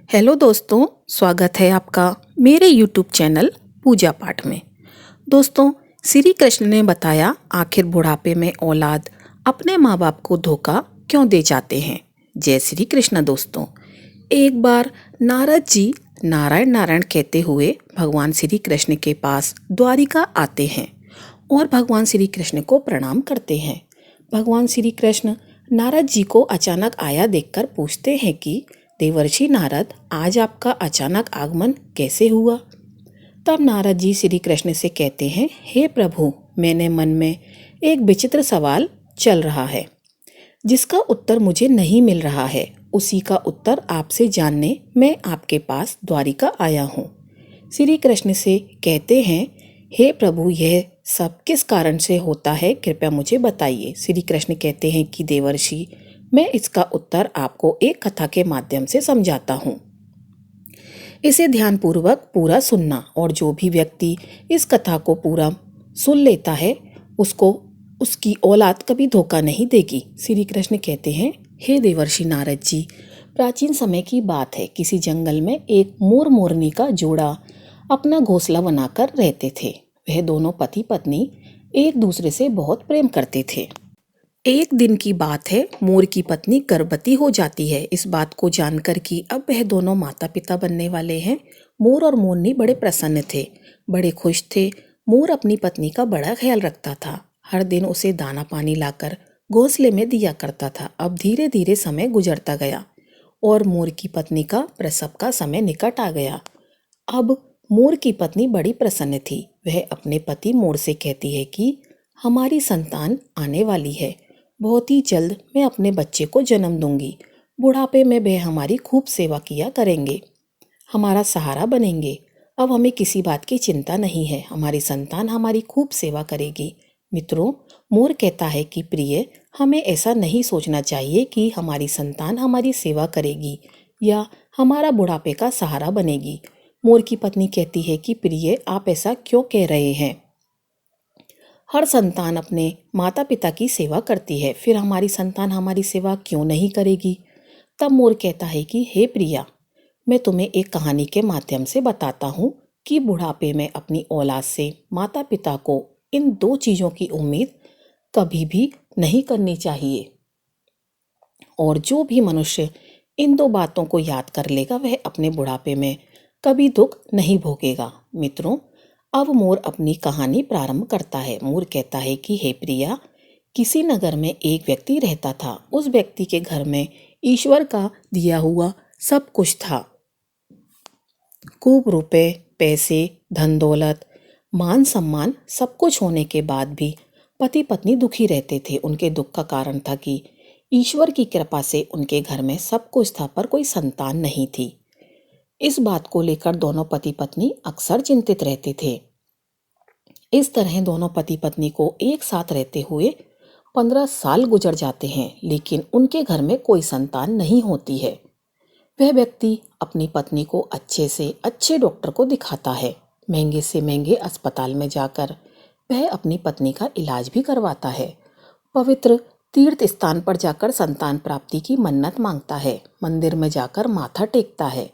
Hello दोस्तों, स्वागत है आपका मेरे यूट्यूब चैनल पूजा पाठ में। दोस्तों, श्री कृष्ण ने बताया आखिर बुढ़ापे में औलाद अपने माँ बाप को धोखा क्यों दे जाते हैं। जय श्री कृष्ण। दोस्तों, एक बार नारद जी नारायण नारायण कहते हुए भगवान श्री कृष्ण के पास द्वारिका आते हैं और भगवान श्री कृष्ण को प्रणाम करते हैं। भगवान श्री कृष्ण नारद जी को अचानक आया देखकर पूछते हैं कि देवर्षि नारद, आज आपका अचानक आगमन कैसे हुआ। तब नारद जी श्री कृष्ण से कहते हैं, हे प्रभु, मैंने मन में एक विचित्र सवाल चल रहा है जिसका उत्तर मुझे नहीं मिल रहा है। उसी का उत्तर आपसे जानने मैं आपके पास द्वारिका आया हूँ। श्री कृष्ण से कहते हैं, हे प्रभु, यह सब किस कारण से होता है, कृपया मुझे बताइए। श्री कृष्ण कहते हैं कि देवर्षि, मैं इसका उत्तर आपको एक कथा के माध्यम से समझाता हूँ। इसे ध्यानपूर्वक पूरा सुनना, और जो भी व्यक्ति इस कथा को पूरा सुन लेता है उसको उसकी औलाद कभी धोखा नहीं देगी। श्री कृष्ण कहते हैं, हे देवर्षि नारद जी, प्राचीन समय की बात है। किसी जंगल में एक मोर मोरनी का जोड़ा अपना घोंसला बनाकर रहते थे। वह दोनों पति पत्नी एक दूसरे से बहुत प्रेम करते थे। एक दिन की बात है, मोर की पत्नी गर्भवती हो जाती है। इस बात को जानकर कि अब वह दोनों माता पिता बनने वाले हैं, मोर और मोरनी बड़े प्रसन्न थे, बड़े खुश थे। मोर अपनी पत्नी का बड़ा ख्याल रखता था, हर दिन उसे दाना पानी लाकर घोंसले में दिया करता था। अब धीरे धीरे समय गुजरता गया और मोर की पत्नी का प्रसव का समय निकट आ गया। अब मोर की पत्नी बड़ी प्रसन्न थी। वह अपने पति मोर से कहती है कि हमारी संतान आने वाली है, बहुत ही जल्द मैं अपने बच्चे को जन्म दूंगी। बुढ़ापे में वह हमारी खूब सेवा किया करेंगे, हमारा सहारा बनेंगे। अब हमें किसी बात की चिंता नहीं है, हमारी संतान हमारी खूब सेवा करेगी। मित्रों, मोर कहता है कि प्रिय, हमें ऐसा नहीं सोचना चाहिए कि हमारी संतान हमारी सेवा करेगी या हमारा बुढ़ापे का सहारा बनेगी। मोर की पत्नी कहती है कि प्रिय, आप ऐसा क्यों कह रहे हैं? हर संतान अपने माता पिता की सेवा करती है, फिर हमारी संतान हमारी सेवा क्यों नहीं करेगी? तब मोर कहता है कि हे प्रिया, मैं तुम्हें एक कहानी के माध्यम से बताता हूँ कि बुढ़ापे में अपनी औलाद से माता पिता को इन दो चीज़ों की उम्मीद कभी भी नहीं करनी चाहिए। और जो भी मनुष्य इन दो बातों को याद कर लेगा वह अपने बुढ़ापे में कभी दुख नहीं भोगेगा। मित्रों, अब मोर अपनी कहानी प्रारंभ करता है। मोर कहता है कि हे प्रिया, किसी नगर में एक व्यक्ति रहता था। उस व्यक्ति के घर में ईश्वर का दिया हुआ सब कुछ था। खूब रुपए, पैसे, धन दौलत, मान सम्मान सब कुछ होने के बाद भी पति पत्नी दुखी रहते थे। उनके दुख का कारण था कि ईश्वर की कृपा से उनके घर में सब कुछ था पर कोई संतान नहीं थी। इस बात को लेकर दोनों पति पत्नी अक्सर चिंतित रहते थे। इस तरह दोनों पति पत्नी को एक साथ रहते हुए 15 साल गुजर जाते हैं, लेकिन उनके घर में कोई संतान नहीं होती है। वह व्यक्ति अपनी पत्नी को अच्छे से अच्छे डॉक्टर को दिखाता है। महंगे से महंगे अस्पताल में जाकर वह अपनी पत्नी का इलाज भी करवाता है। पवित्र तीर्थ स्थान पर जाकर संतान प्राप्ति की मन्नत मांगता है। मंदिर में जाकर माथा टेकता है।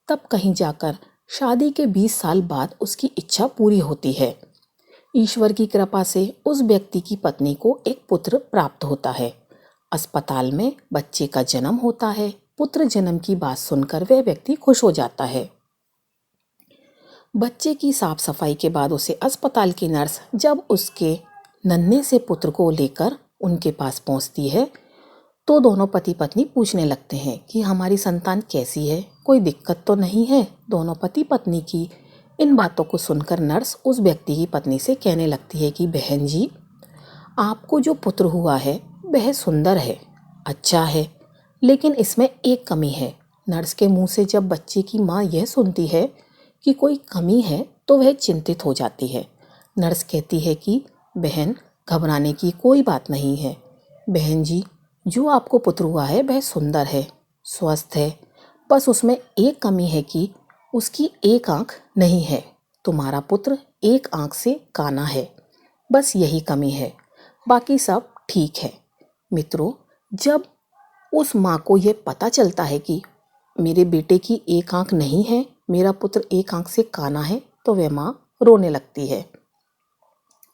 तब कहीं जाकर शादी के 20 साल बाद उसकी इच्छा पूरी होती है। ईश्वर की कृपा से उस व्यक्ति की पत्नी को एक पुत्र प्राप्त होता है। अस्पताल में बच्चे का जन्म होता है। पुत्र जन्म की बात सुनकर वह व्यक्ति खुश हो जाता है। बच्चे की साफ सफाई के बाद उसे अस्पताल की नर्स जब उसके नन्हे से पुत्र को लेकर उनके पास पहुंचती है तो दोनों पति पत्नी पूछने लगते हैं कि हमारी संतान कैसी है, कोई दिक्कत तो नहीं है। दोनों पति पत्नी की इन बातों को सुनकर नर्स उस व्यक्ति की पत्नी से कहने लगती है कि बहन जी, आपको जो पुत्र हुआ है वह सुंदर है, अच्छा है, लेकिन इसमें एक कमी है। नर्स के मुंह से जब बच्चे की माँ यह सुनती है कि कोई कमी है तो वह चिंतित हो जाती है। नर्स कहती है कि बहन, घबराने की कोई बात नहीं है। बहन जी, जो आपको पुत्र हुआ है वह सुंदर है, स्वस्थ है, बस उसमें एक कमी है कि उसकी एक आंख नहीं है। तुम्हारा पुत्र एक आंख से काना है, बस यही कमी है, बाकी सब ठीक है। मित्रों, जब उस माँ को यह पता चलता है कि मेरे बेटे की एक आंख नहीं है, मेरा पुत्र एक आंख से काना है, तो वह माँ रोने लगती है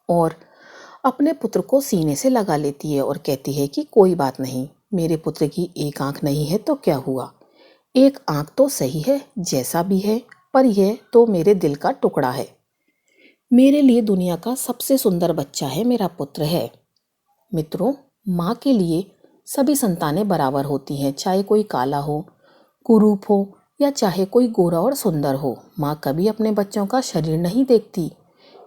और अपने पुत्र को सीने से लगा लेती है और कहती है कि कोई बात नहीं, मेरे पुत्र की एक आंख नहीं है तो क्या हुआ, एक आंख तो सही है जैसा भी है, पर यह तो मेरे दिल का टुकड़ा है। मेरे लिए दुनिया का सबसे सुंदर बच्चा है मेरा पुत्र है। मित्रों, माँ के लिए सभी संतानें बराबर होती हैं, चाहे कोई काला हो, कुरूप हो या चाहे कोई गोरा और सुंदर हो। माँ कभी अपने बच्चों का शरीर नहीं देखती,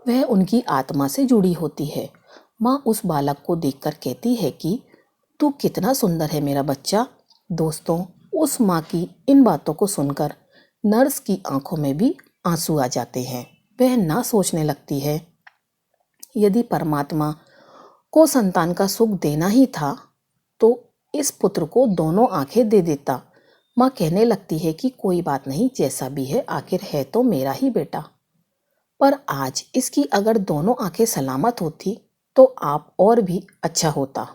वह उनकी आत्मा से जुड़ी होती है। माँ उस बालक को देखकर कहती है कि तू कितना सुंदर है मेरा बच्चा। दोस्तों, उस माँ की इन बातों को सुनकर नर्स की आंखों में भी आंसू आ जाते हैं। वह ना सोचने लगती है, यदि परमात्मा को संतान का सुख देना ही था तो इस पुत्र को दोनों आंखें दे देता। माँ कहने लगती है कि कोई बात नहीं, जैसा भी है आखिर है तो मेरा ही बेटा। पर आज इसकी अगर दोनों आंखें सलामत होती तो आप और भी अच्छा होता।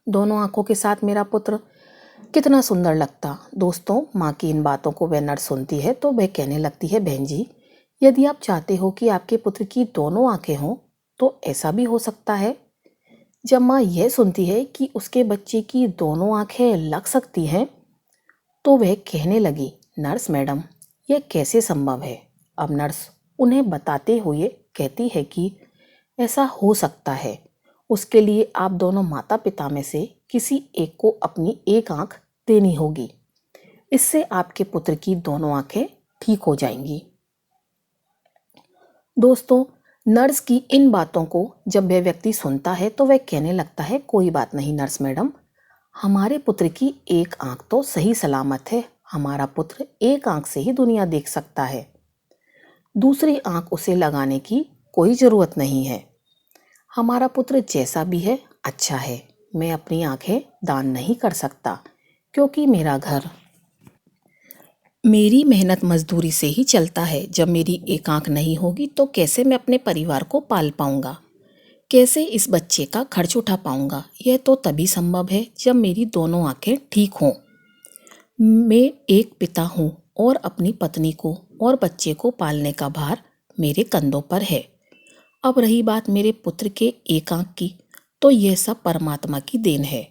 दोनों आंखों के साथ मेरा पुत्र कितना सुंदर लगता। दोस्तों, माँ की इन बातों को वह नर्स सुनती है तो वह कहने लगती है, बहन जी, यदि आप चाहते हो कि आपके पुत्र की दोनों आंखें हों तो ऐसा भी हो सकता है। जब माँ यह सुनती है कि उसके बच्चे की दोनों आंखें लग सकती हैं तो वह कहने लगी, नर्स मैडम, यह कैसे संभव है। अब नर्स उन्हें बताते हुए कहती है कि ऐसा हो सकता है, उसके लिए आप दोनों माता पिता में से किसी एक को अपनी एक आंख देनी होगी, इससे आपके पुत्र की दोनों आंखें ठीक हो जाएंगी। दोस्तों, नर्स की इन बातों को जब वह व्यक्ति सुनता है तो वह कहने लगता है, कोई बात नहीं नर्स मैडम, हमारे पुत्र की एक आंख तो सही सलामत है, हमारा पुत्र एक आंख से ही दुनिया देख सकता है, दूसरी आंख उसे लगाने की कोई ज़रूरत नहीं है। हमारा पुत्र जैसा भी है अच्छा है, मैं अपनी आंखें दान नहीं कर सकता क्योंकि मेरा घर मेरी मेहनत मजदूरी से ही चलता है। जब मेरी एक आंख नहीं होगी तो कैसे मैं अपने परिवार को पाल पाऊंगा, कैसे इस बच्चे का खर्च उठा पाऊंगा। यह तो तभी संभव है जब मेरी दोनों आंखें ठीक हों। मैं एक पिता हूँ और अपनी पत्नी को और बच्चे को पालने का भार मेरे कंधों पर है। अब रही बात मेरे पुत्र के एक आंख की, तो यह सब परमात्मा की देन है।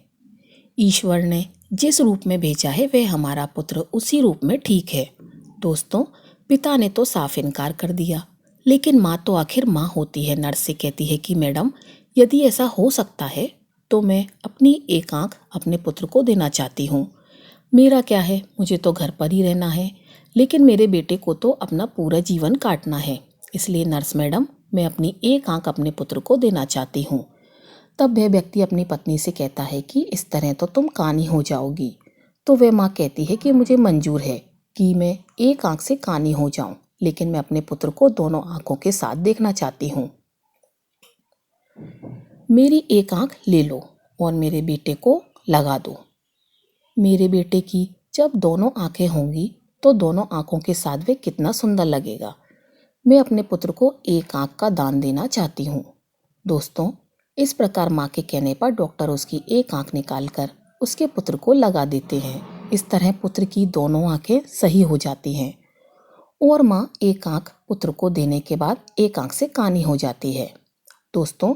ईश्वर ने जिस रूप में भेजा है वह हमारा पुत्र उसी रूप में ठीक है। दोस्तों, पिता ने तो साफ इनकार कर दिया, लेकिन माँ तो आखिर माँ होती है। नर्स से कहती है कि मैडम, यदि ऐसा हो सकता है तो मैं अपनी एक आंख अपने पुत्र को देना चाहती हूँ। मेरा क्या है, मुझे तो घर पर ही रहना है, लेकिन मेरे बेटे को तो अपना पूरा जीवन काटना है, इसलिए नर्स मैडम, मैं अपनी एक आंख अपने पुत्र को देना चाहती हूँ। तब वह व्यक्ति अपनी पत्नी से कहता है कि इस तरह तो तुम कानी हो जाओगी। तो वह माँ कहती है कि मुझे मंजूर है कि मैं एक आंख से कानी हो जाऊं, लेकिन मैं अपने पुत्र को दोनों आंखों के साथ देखना चाहती हूँ। मेरी एक आंख ले लो और मेरे बेटे को लगा दो। मेरे बेटे की जब दोनों आंखें होंगी तो दोनों आंखों के साथ वे कितना सुंदर लगेगा। मैं अपने पुत्र को एक आंख का दान देना चाहती हूँ। दोस्तों, इस प्रकार माँ के कहने पर डॉक्टर उसकी एक आंख निकालकर उसके पुत्र को लगा देते हैं। इस तरह पुत्र की दोनों आंखें सही हो जाती हैं और माँ एक आंख पुत्र को देने के बाद एक आंख से कानी हो जाती है। दोस्तों,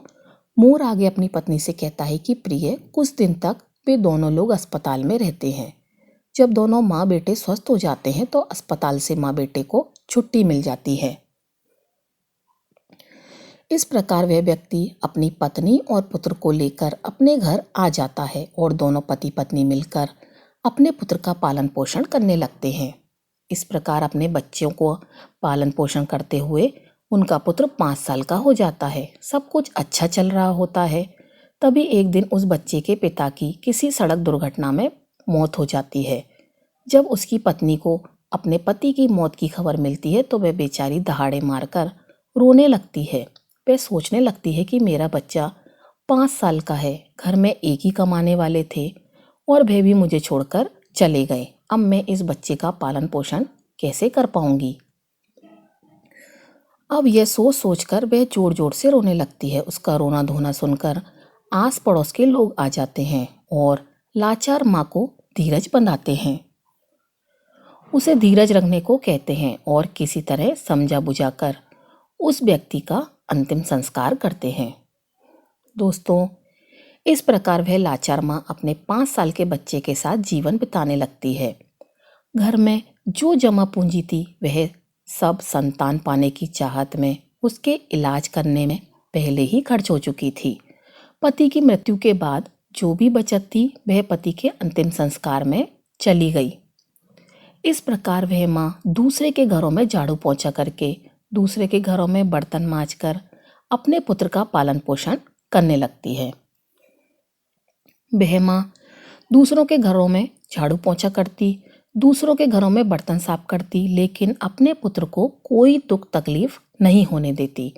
मोर आगे अपनी पत्नी से कहता है कि प्रिय, कुछ दिन तक वे दोनों लोग अस्पताल में रहते हैं। जब दोनों माँ बेटे स्वस्थ हो जाते हैं तो अस्पताल से माँ बेटे को छुट्टी मिल जाती है। इस प्रकार वह व्यक्ति अपनी पत्नी और पुत्र को लेकर अपने घर आ जाता है और दोनों पति पत्नी मिलकर अपने पुत्र का पालन पोषण करने लगते हैं। इस प्रकार अपने बच्चों को पालन पोषण करते हुए उनका पुत्र 5 साल का हो जाता है। सब कुछ अच्छा चल रहा होता है। तभी एक दिन उस बच्चे के पिता की किसी सड़क दुर्घटना में मौत हो जाती है। जब उसकी पत्नी को अपने पति की मौत की खबर मिलती है तो वह बेचारी दहाड़े मारकर रोने लगती है। वह सोचने लगती है कि मेरा बच्चा 5 साल का है, घर में एक ही कमाने वाले थे और वह भी मुझे छोड़कर चले गए। अब मैं इस बच्चे का पालन पोषण कैसे कर पाऊंगी। अब यह सोच सोचकर वह जोर जोर से रोने लगती है। उसका रोना धोना सुनकर आस पड़ोस के लोग आ जाते हैं और लाचार माँ को धीरज बंधाते हैं। उसे धीरज रखने को कहते हैं और किसी तरह समझा बुझाकर उस व्यक्ति का अंतिम संस्कार करते हैं। दोस्तों, इस प्रकार वह लाचार माँ अपने 5 साल के बच्चे के साथ जीवन बिताने लगती है। घर में जो जमा पूंजी थी वह सब संतान पाने की चाहत में उसके इलाज करने में पहले ही खर्च हो चुकी थी। पति की मृत्यु के बाद जो भी बचत थी वह पति के अंतिम संस्कार में चली गई। इस प्रकार वह माँ दूसरे के घरों में झाड़ू पोंछा करके, दूसरे के घरों में बर्तन मांजकर अपने पुत्र का पालन पोषण करने लगती है। वह माँ दूसरों के घरों में झाड़ू पोंछा करती, दूसरों के घरों में बर्तन साफ करती, लेकिन अपने पुत्र को कोई दुख तकलीफ नहीं होने देती।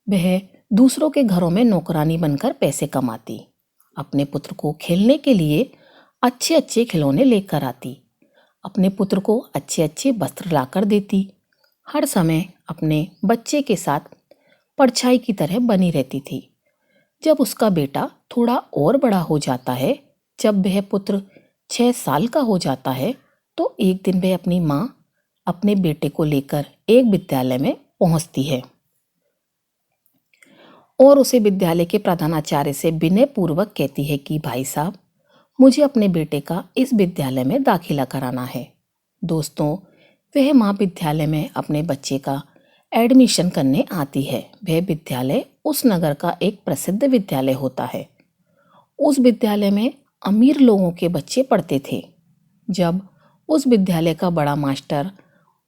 वह दूसरों के घरों में नौकरानी बनकर पैसे कमाती, अपने पुत्र को खेलने के लिए अच्छे अच्छे खिलौने लेकर आती, अपने पुत्र को अच्छे अच्छे वस्त्र लाकर देती, हर समय अपने बच्चे के साथ परछाई की तरह बनी रहती थी। जब उसका बेटा थोड़ा और बड़ा हो जाता है, जब वह पुत्र 6 साल का हो जाता है, तो एक दिन वह अपनी माँ अपने बेटे को लेकर एक विद्यालय में पहुंचती है और उसे विद्यालय के प्रधानाचार्य से विनय पूर्वक कहती है कि भाई साहब, मुझे अपने बेटे का इस विद्यालय में दाखिला कराना है। दोस्तों, वह माँ विद्यालय में अपने बच्चे का एडमिशन करने आती है। वह विद्यालय उस नगर का एक प्रसिद्ध विद्यालय होता है। उस विद्यालय में अमीर लोगों के बच्चे पढ़ते थे। जब उस विद्यालय का बड़ा मास्टर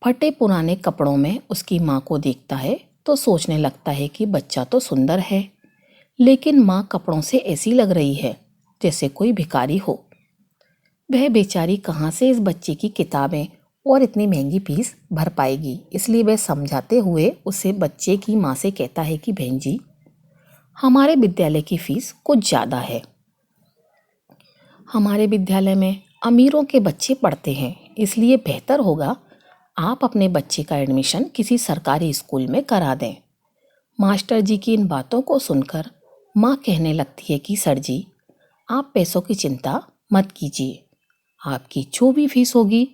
फटे पुराने कपड़ों में उसकी माँ को देखता है तो सोचने लगता है कि बच्चा तो सुंदर है, लेकिन माँ कपड़ों से ऐसी लग रही है जैसे कोई भिखारी हो। वह बेचारी कहाँ से इस बच्चे की किताबें और इतनी महंगी फीस भर पाएगी, इसलिए वह समझाते हुए उसे बच्चे की माँ से कहता है कि बहन जी, हमारे विद्यालय की फीस कुछ ज़्यादा है। हमारे विद्यालय में अमीरों के बच्चे पढ़ते हैं, इसलिए बेहतर होगा आप अपने बच्चे का एडमिशन किसी सरकारी स्कूल में करा दें। मास्टर जी की इन बातों को सुनकर माँ कहने लगती है कि सर जी, आप पैसों की चिंता मत कीजिए, आपकी जो भी फीस होगी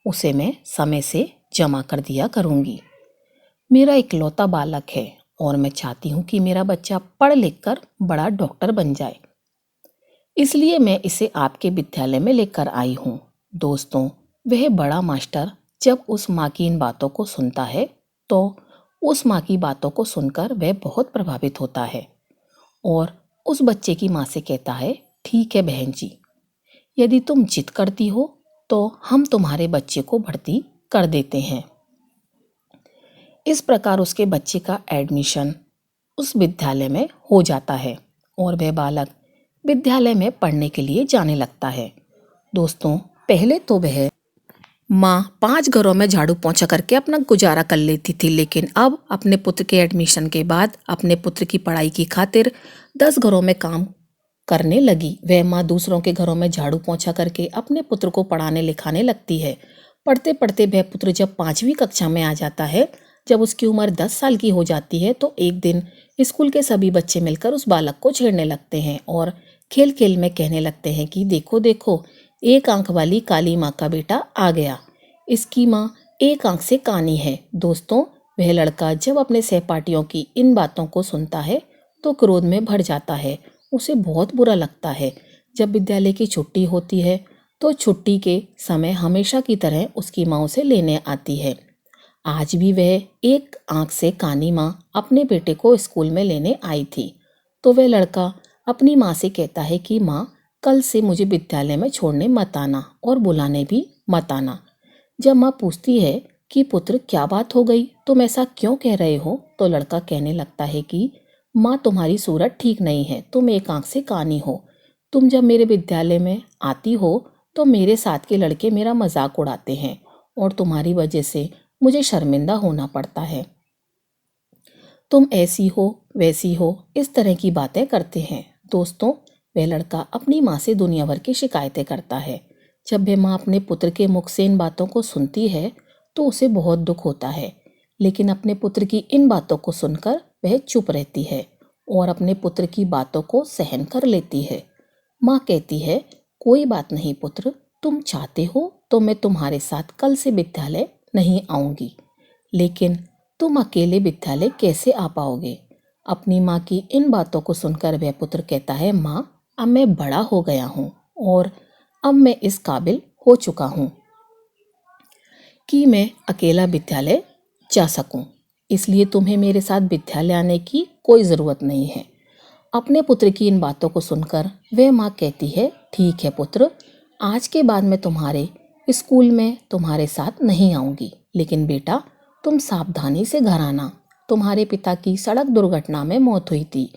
उसे मैं समय से जमा कर दिया करूँगी। मेरा इकलौता बालक है और मैं चाहती हूँ कि मेरा बच्चा पढ़ लिख कर बड़ा डॉक्टर बन जाए, इसलिए मैं इसे आपके विद्यालय में लेकर आई हूँ। दोस्तों, वह बड़ा मास्टर जब उस माँ की इन बातों को सुनता है तो उस माँ की बातों को सुनकर वह बहुत प्रभावित होता है और उस बच्चे की माँ से कहता है, ठीक है बहन जी, यदि तुम जिद करती हो तो हम तुम्हारे बच्चे को भर्ती कर देते हैं। इस प्रकार उसके बच्चे का एडमिशन उस विद्यालय में हो जाता है और वह बालक विद्यालय में पढ़ने के लिए जाने लगता है। दोस्तों, पहले तो वह माँ 5 घरों में झाड़ू पोंछा करके अपना गुजारा कर लेती थी, लेकिन अब अपने पुत्र के एडमिशन के बाद अपने पुत्र की पढ़ाई की खातिर 10 घरों में काम करने लगी। वह माँ दूसरों के घरों में झाड़ू पोंछा करके अपने पुत्र को पढ़ाने लिखाने लगती है। पढ़ते पढ़ते वह पुत्र जब 5वीं कक्षा में आ जाता है, जब उसकी उम्र 10 साल की हो जाती है, तो एक दिन स्कूल के सभी बच्चे मिलकर उस बालक को छेड़ने लगते हैं और खेल खेल में कहने लगते हैं कि देखो देखो, एक आंख वाली काली माँ का बेटा आ गया, इसकी माँ एक आंख से कानी है। दोस्तों, वह लड़का जब अपने सहपाठियों की इन बातों को सुनता है तो क्रोध में भर जाता है। उसे बहुत बुरा लगता है। जब विद्यालय की छुट्टी होती है तो छुट्टी के समय हमेशा की तरह उसकी माँ उसे लेने आती है। आज भी वह एक आंख से कानी माँ अपने बेटे को स्कूल में लेने आई थी। तो वह लड़का अपनी माँ से कहता है कि माँ, कल से मुझे विद्यालय में छोड़ने मत आना और बुलाने भी मत आना। जब माँ पूछती है कि पुत्र क्या बात हो गई, तुम ऐसा क्यों कह रहे हो, तो लड़का कहने लगता है कि माँ, तुम्हारी सूरत ठीक नहीं है, तुम एक आंख से कानी हो। तुम जब मेरे विद्यालय में आती हो तो मेरे साथ के लड़के मेरा मजाक उड़ाते हैं और तुम्हारी वजह से मुझे शर्मिंदा होना पड़ता है। तुम ऐसी हो वैसी हो, इस तरह की बातें करते हैं। दोस्तों, वह लड़का अपनी माँ से दुनिया भर की शिकायतें करता है। जब वह माँ अपने पुत्र के मुख से इन बातों को सुनती है तो उसे बहुत दुख होता है, लेकिन अपने पुत्र की इन बातों को सुनकर वह चुप रहती है और अपने पुत्र की बातों को सहन कर लेती है। माँ कहती है, कोई बात नहीं पुत्र, तुम चाहते हो तो मैं तुम्हारे साथ कल से विद्यालय नहीं आऊंगी, लेकिन तुम अकेले विद्यालय कैसे आ पाओगे? अपनी माँ की इन बातों को सुनकर वह पुत्र कहता है, माँ, अब मैं बड़ा हो गया हूँ और अब मैं इस काबिल हो चुका हूँ कि मैं अकेला विद्यालय जा सकूं, इसलिए तुम्हें मेरे साथ विद्यालय आने की कोई ज़रूरत नहीं है। अपने पुत्र की इन बातों को सुनकर वह माँ कहती है, ठीक है पुत्र, आज के बाद मैं तुम्हारे स्कूल में तुम्हारे साथ नहीं आऊँगी, लेकिन बेटा तुम सावधानी से घर आना। तुम्हारे पिता की सड़क दुर्घटना में मौत हुई थी,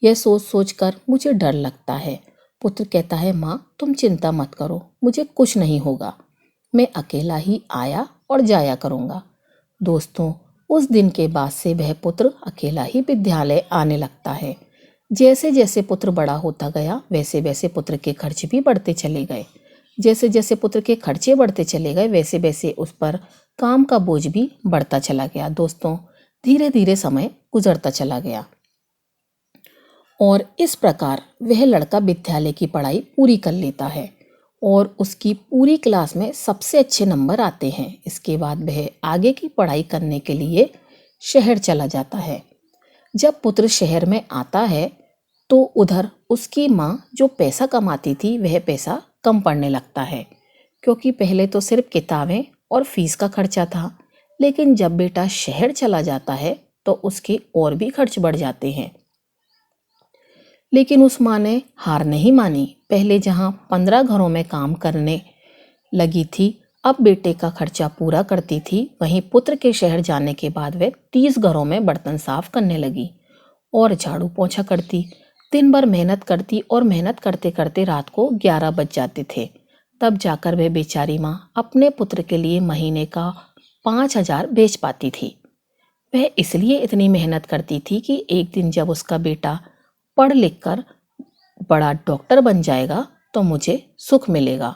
यह सोच सोच कर मुझे डर लगता है। पुत्र कहता है, माँ तुम चिंता मत करो, मुझे कुछ नहीं होगा, मैं अकेला ही आया और जाया करूँगा। दोस्तों, उस दिन के बाद से वह पुत्र अकेला ही विद्यालय आने लगता है। जैसे जैसे पुत्र बड़ा होता गया वैसे वैसे पुत्र के खर्च भी बढ़ते चले गए। जैसे जैसे पुत्र के खर्चे बढ़ते चले गए वैसे वैसे उस पर काम का बोझ भी बढ़ता चला गया। दोस्तों, धीरे धीरे समय गुजरता चला गया और इस प्रकार वह लड़का विद्यालय की पढ़ाई पूरी कर लेता है और उसकी पूरी क्लास में सबसे अच्छे नंबर आते हैं। इसके बाद वह आगे की पढ़ाई करने के लिए शहर चला जाता है। जब पुत्र शहर में आता है तो उधर उसकी माँ जो पैसा कमाती थी वह पैसा कम पड़ने लगता है, क्योंकि पहले तो सिर्फ किताबें और फीस का खर्चा था, लेकिन जब बेटा शहर चला जाता है तो उसके और भी खर्च बढ़ जाते हैं। लेकिन उस माँ ने हार नहीं मानी। पहले जहाँ 15 घरों में काम करने लगी थी, अब बेटे का खर्चा पूरा करती थी, वहीं पुत्र के शहर जाने के बाद वह 30 घरों में बर्तन साफ करने लगी और झाड़ू पोंछा करती। दिन भर मेहनत करती और मेहनत करते करते रात को 11 बज जाते थे। तब जाकर वह बेचारी माँ अपने पुत्र के लिए महीने का 5,000 बेच पाती थी। वह इसलिए इतनी मेहनत करती थी कि एक दिन जब उसका बेटा पढ़ लिख कर बड़ा डॉक्टर बन जाएगा तो मुझे सुख मिलेगा,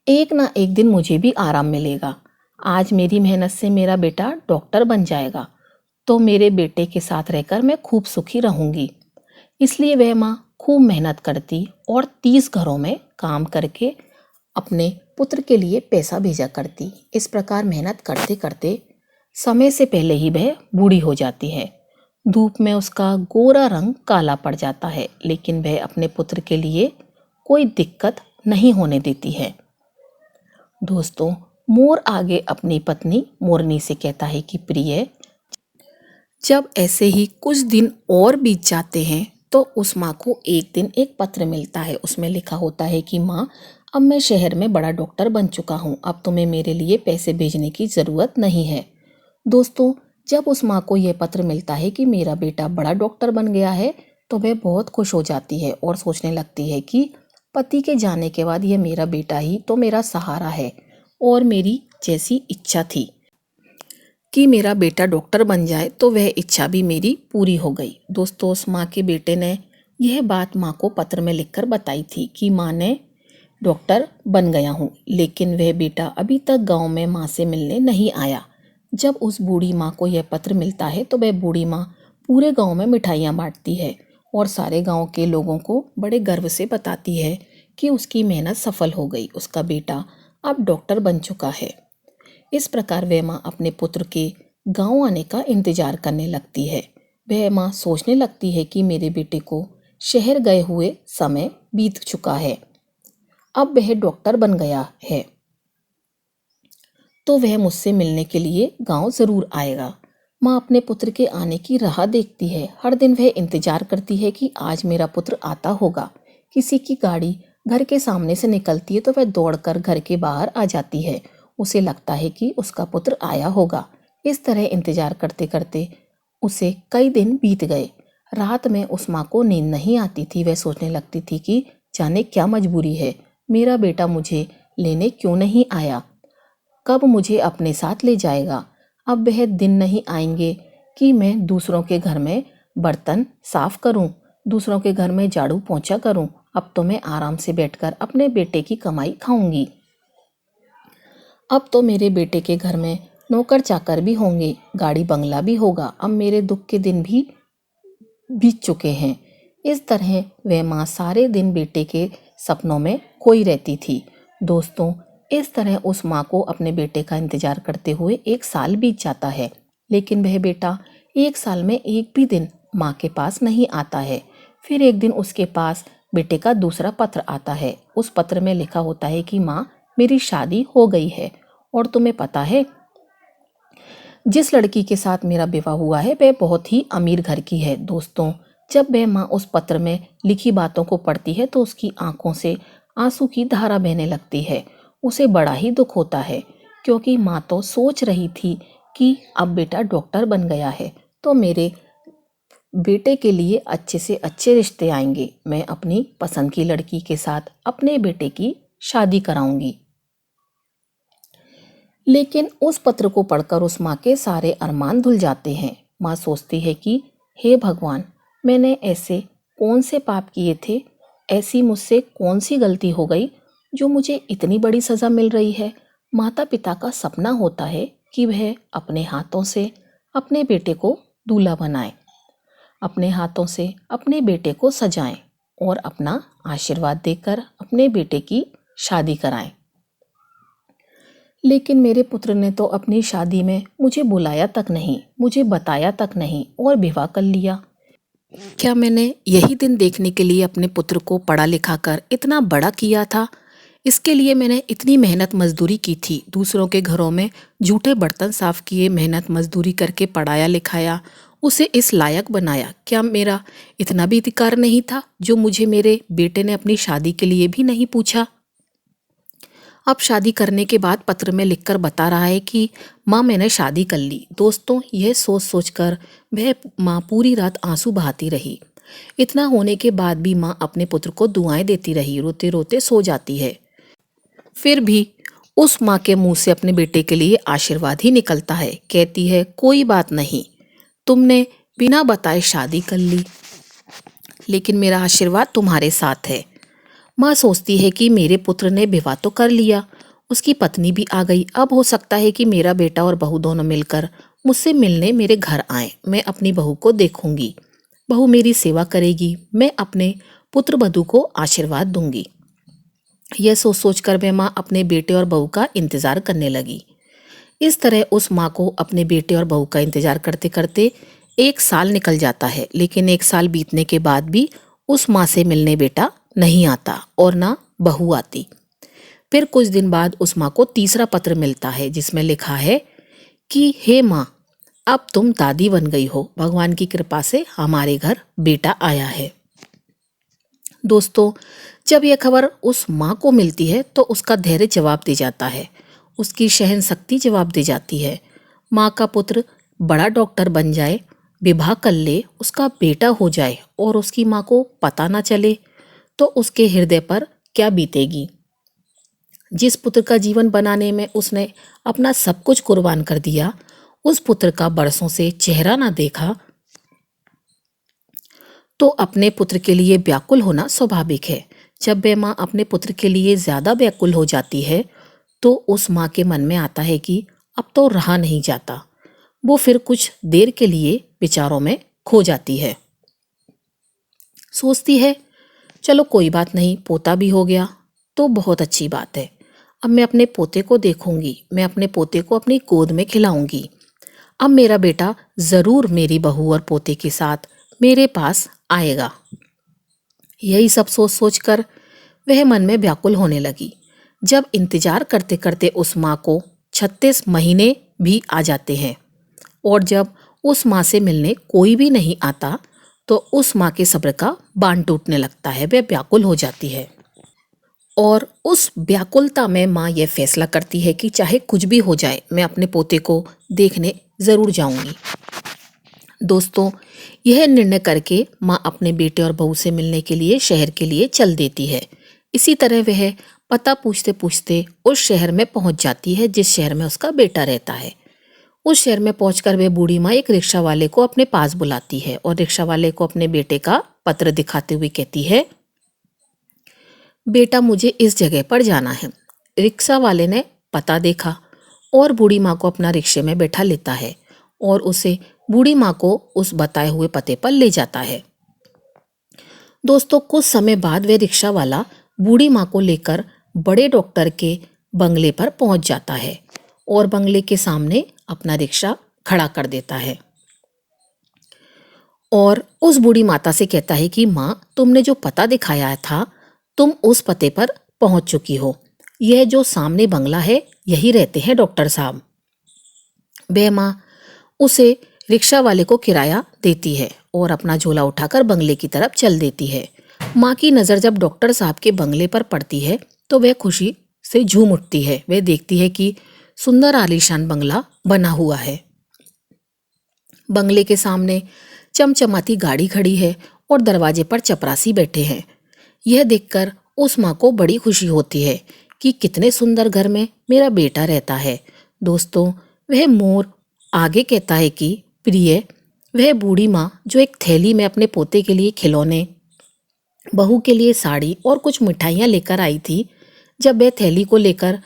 एक ना एक दिन मुझे भी आराम मिलेगा। आज मेरी मेहनत से मेरा बेटा डॉक्टर बन जाएगा तो मेरे बेटे के साथ रहकर मैं खूब सुखी रहूंगी। इसलिए वह माँ खूब मेहनत करती और 30 घरों में काम करके अपने पुत्र के लिए पैसा भेजा करती। इस प्रकार मेहनत करते करते समय से पहले ही वह बूढ़ी हो जाती है। धूप में उसका गोरा रंग काला पड़ जाता है, लेकिन वह अपने पुत्र के लिए कोई दिक्कत नहीं होने देती है। दोस्तों, मोर आगे अपनी पत्नी मोरनी से कहता है कि प्रिय, जब ऐसे ही कुछ दिन और बीत जाते हैं तो उस माँ को एक दिन एक पत्र मिलता है। उसमें लिखा होता है कि माँ, अब मैं शहर में बड़ा डॉक्टर बन चुका हूँ, अब तुम्हें मेरे लिए पैसे भेजने की ज़रूरत नहीं है। दोस्तों, जब उस माँ को यह पत्र मिलता है कि मेरा बेटा बड़ा डॉक्टर बन गया है तो वह बहुत खुश हो जाती है और सोचने लगती है कि पति के जाने के बाद यह मेरा बेटा ही तो मेरा सहारा है और मेरी जैसी इच्छा थी कि मेरा बेटा डॉक्टर बन जाए तो वह इच्छा भी मेरी पूरी हो गई। दोस्तों, उस माँ के बेटे ने यह बात माँ को पत्र में लिखकर बताई थी कि माँ ने डॉक्टर बन गया हूँ, लेकिन वह बेटा अभी तक गांव में माँ से मिलने नहीं आया। जब उस बूढ़ी माँ को यह पत्र मिलता है तो वह बूढ़ी माँ पूरे गांव में मिठाइयाँ बांटती है और सारे गांव के लोगों को बड़े गर्व से बताती है कि उसकी मेहनत सफल हो गई, उसका बेटा अब डॉक्टर बन चुका है। इस प्रकार वह माँ अपने पुत्र के गांव आने का इंतजार करने लगती है। वह माँ सोचने लगती है कि मेरे बेटे को शहर गए हुए समय बीत चुका है, अब वह डॉक्टर बन गया है तो वह मुझसे मिलने के लिए गांव जरूर आएगा। माँ अपने पुत्र के आने की राह देखती है। हर दिन वह इंतजार करती है कि आज मेरा पुत्र आता होगा। किसी की गाड़ी घर के सामने से निकलती है तो वह दौड़कर घर के बाहर आ जाती है। उसे लगता है कि उसका पुत्र आया होगा। इस तरह इंतजार करते करते उसे कई दिन बीत गए। रात में उस माँ को नींद नहीं आती थी। वह सोचने लगती थी कि जाने क्या मजबूरी है, मेरा बेटा मुझे लेने क्यों नहीं आया, कब मुझे अपने साथ ले जाएगा। अब वह दिन नहीं आएंगे कि मैं दूसरों के घर में बर्तन साफ करूं, दूसरों के घर में झाड़ू पोंछा करूं। अब तो मैं आराम से बैठकर अपने बेटे की कमाई खाऊंगी। अब तो मेरे बेटे के घर में नौकर चाकर भी होंगे, गाड़ी बंगला भी होगा। अब मेरे दुख के दिन भी बीत चुके हैं। इस तरह वह माँ सारे दिन बेटे के सपनों में खोई रहती थी। दोस्तों, इस तरह उस माँ को अपने बेटे का इंतजार करते हुए 1 साल बीत जाता है, लेकिन वह बेटा 1 साल में एक भी दिन माँ के पास नहीं आता है। फिर एक दिन उसके पास बेटे का दूसरा पत्र आता है। उस पत्र में लिखा होता है कि माँ, मेरी शादी हो गई है और तुम्हें पता है, जिस लड़की के साथ मेरा विवाह हुआ है वह बहुत ही अमीर घर की है। दोस्तों, जब वह माँ उस पत्र में लिखी बातों को पढ़ती है तो उसकी आंखों से आंसू की धारा बहने लगती है। उसे बड़ा ही दुख होता है, क्योंकि माँ तो सोच रही थी कि अब बेटा डॉक्टर बन गया है तो मेरे बेटे के लिए अच्छे से अच्छे रिश्ते आएंगे। मैं अपनी पसंद की लड़की के साथ अपने बेटे की शादी कराऊंगी। लेकिन उस पत्र को पढ़कर उस माँ के सारे अरमान धुल जाते हैं। माँ सोचती है कि हे भगवान, मैंने ऐसे कौन से पाप किए थे, ऐसी मुझसे कौन सी गलती हो गई जो मुझे इतनी बड़ी सज़ा मिल रही है। माता पिता का सपना होता है कि वह अपने हाथों से अपने बेटे को दूल्हा बनाए, अपने हाथों से अपने बेटे को सजाएं और अपना आशीर्वाद देकर अपने बेटे की शादी कराएं। लेकिन मेरे पुत्र ने तो अपनी शादी में मुझे बुलाया तक नहीं, मुझे बताया तक नहीं और विवाह कर लिया। क्या मैंने यही दिन देखने के लिए अपने पुत्र को पढ़ा लिखा कर इतना बड़ा किया था? इसके लिए मैंने इतनी मेहनत मजदूरी की थी, दूसरों के घरों में जूठे बर्तन साफ किए, मेहनत मजदूरी करके पढ़ाया लिखाया, उसे इस लायक बनाया। क्या मेरा इतना भी अधिकार नहीं था जो मुझे मेरे बेटे ने अपनी शादी के लिए भी नहीं पूछा? अब शादी करने के बाद पत्र में लिखकर बता रहा है कि माँ, मैंने शादी कर ली। दोस्तों, यह सोच सोचकर वह माँ पूरी रात आंसू बहाती रही। इतना होने के बाद भी माँ अपने पुत्र को दुआएं देती रही, रोते रोते सो जाती है। फिर भी उस माँ के मुंह से अपने बेटे के लिए आशीर्वाद ही निकलता है। कहती है, कोई बात नहीं, तुमने बिना बताए शादी कर ली, लेकिन मेरा आशीर्वाद तुम्हारे साथ है। माँ सोचती है कि मेरे पुत्र ने विवाह तो कर लिया, उसकी पत्नी भी आ गई, अब हो सकता है कि मेरा बेटा और बहू दोनों मिलकर मुझसे मिलने मेरे घर आए। मैं अपनी बहू को देखूंगी, बहू मेरी सेवा करेगी, मैं अपने पुत्र वधू को आशीर्वाद दूंगी। यह सोच सोचकर मैं माँ अपने बेटे और बहू का इंतजार करने लगी। इस तरह उस माँ को अपने बेटे और बहू का इंतजार करते करते 1 साल निकल जाता है। लेकिन 1 साल बीतने के बाद भी उस माँ से मिलने बेटा नहीं आता और ना बहू आती। फिर कुछ दिन बाद उस माँ को तीसरा पत्र मिलता है, जिसमें लिखा है कि हे माँ, अब तुम दादी बन गई हो, भगवान की कृपा से हमारे घर बेटा आया है। दोस्तों, जब यह खबर उस माँ को मिलती है तो उसका धैर्य जवाब दे जाता है, उसकी सहन शक्ति जवाब दे जाती है। माँ का पुत्र बड़ा डॉक्टर बन जाए, विवाह कर ले, उसका बेटा हो जाए और उसकी माँ को पता ना चले तो उसके हृदय पर क्या बीतेगी। जिस पुत्र का जीवन बनाने में उसने अपना सब कुछ कुर्बान कर दिया, उस पुत्र का बरसों से चेहरा ना देखा तो अपने पुत्र के लिए व्याकुल होना स्वाभाविक है। जब वह माँ अपने पुत्र के लिए ज्यादा व्याकुल हो जाती है तो उस माँ के मन में आता है कि अब तो रहा नहीं जाता। वो फिर कुछ देर के लिए विचारों में खो जाती है। सोचती है, चलो कोई बात नहीं, पोता भी हो गया तो बहुत अच्छी बात है। अब मैं अपने पोते को देखूंगी, मैं अपने पोते को अपनी गोद में खिलाऊंगी। अब मेरा बेटा जरूर मेरी बहू और पोते के साथ मेरे पास आएगा। यही सब सोच सोचकर वह मन में व्याकुल होने लगी। जब इंतजार करते करते उस माँ को 36 महीने भी आ जाते हैं और जब उस माँ से मिलने कोई भी नहीं आता तो उस माँ के सब्र का बांध टूटने लगता है, वह व्याकुल हो जाती है। और उस व्याकुलता में माँ यह फैसला करती है कि चाहे कुछ भी हो जाए, मैं अपने पोते को देखने ज़रूर जाऊंगी। दोस्तों, यह निर्णय करके माँ अपने बेटे और बहू से मिलने के लिए शहर के लिए चल देती है। इसी तरह वह पता पूछते पूछते उस शहर में पहुंच जाती है जिस शहर में उसका बेटा रहता है। उस शहर में पहुंचकर वह बूढ़ी माँ एक रिक्शा वाले को अपने पास बुलाती है और रिक्शा वाले को अपने बेटे का पत्र दिखाते हुए कहती है, बेटा, मुझे इस जगह पर जाना है। रिक्शा वाले ने पता देखा और बूढ़ी माँ को अपना रिक्शे में बैठा लेता है और उसे बूढ़ी माँ को उस बताए हुए पते पर ले जाता है। दोस्तों, कुछ समय बाद वह रिक्शा वाला बूढ़ी माँ को लेकर बड़े डॉक्टर के बंगले पर पहुंच जाता है और बंगले के सामने अपना रिक्शा खड़ा कर देता है और उस बूढ़ी माता से कहता है कि माँ, तुमने जो पता दिखाया था तुम उस पते पर पहुंच चुकी हो। यह जो सामने बंगला है यही रहते हैं डॉक्टर साहब। वह माँ उसे रिक्शा वाले को किराया देती है और अपना झोला उठाकर बंगले की तरफ चल देती है। माँ की नज़र जब डॉक्टर साहब के बंगले पर पड़ती है तो वह खुशी से झूम उठती है। वह देखती है कि सुंदर आलीशान बंगला बना हुआ है। बंगले के सामने चमचमाती गाड़ी खड़ी है और दरवाजे पर चपरासी बैठे हैं। यह देखकर उस माँ को बड़ी खुशी होती है कि कितने सुंदर घर में मेरा बेटा रहता है। दोस्तों, वह मोर आगे कहता है कि प्रिय, वह बूढ़ी माँ जो एक थैली में अपने पोते के लिए खिलौने, बहू के लिए साड़ी और कुछ मिठाइयाँ लेकर आई थी, जब वह थैली को लेकर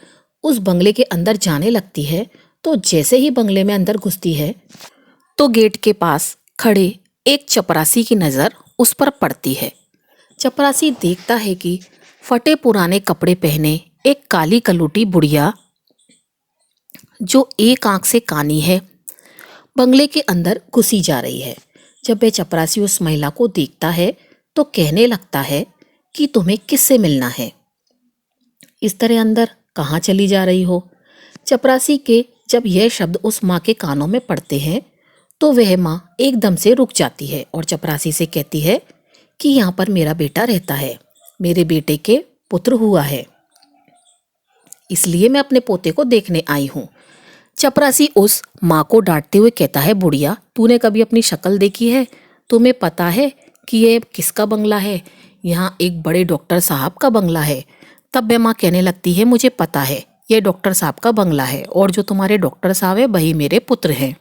उस बंगले के अंदर जाने लगती है तो जैसे ही बंगले में अंदर घुसती है तो गेट के पास खड़े एक चपरासी की नज़र उस पर पड़ती है। चपरासी देखता है कि फटे पुराने कपड़े पहने एक काली कलूटी बुढ़िया जो एक आंख से कानी है बंगले के अंदर घुसी जा रही है। जब वह चपरासी उस महिला को देखता है तो कहने लगता है कि तुम्हें किससे मिलना है, इस तरह अंदर कहाँ चली जा रही हो। चपरासी के जब यह शब्द उस माँ के कानों में पड़ते हैं तो वह माँ एकदम से रुक जाती है और चपरासी से कहती है कि यहाँ पर मेरा बेटा रहता है, मेरे बेटे के पुत्र हुआ है, इसलिए मैं अपने पोते को देखने आई हूँ। चपरासी उस माँ को डांटते हुए कहता है, बुढ़िया, तूने कभी अपनी शक्ल देखी है? तुम्हें पता है कि ये किसका बंगला है? यहाँ एक बड़े डॉक्टर साहब का बंगला है। तब वह माँ कहने लगती है, मुझे पता है ये डॉक्टर साहब का बंगला है और जो तुम्हारे डॉक्टर साहब है वही मेरे पुत्र हैं।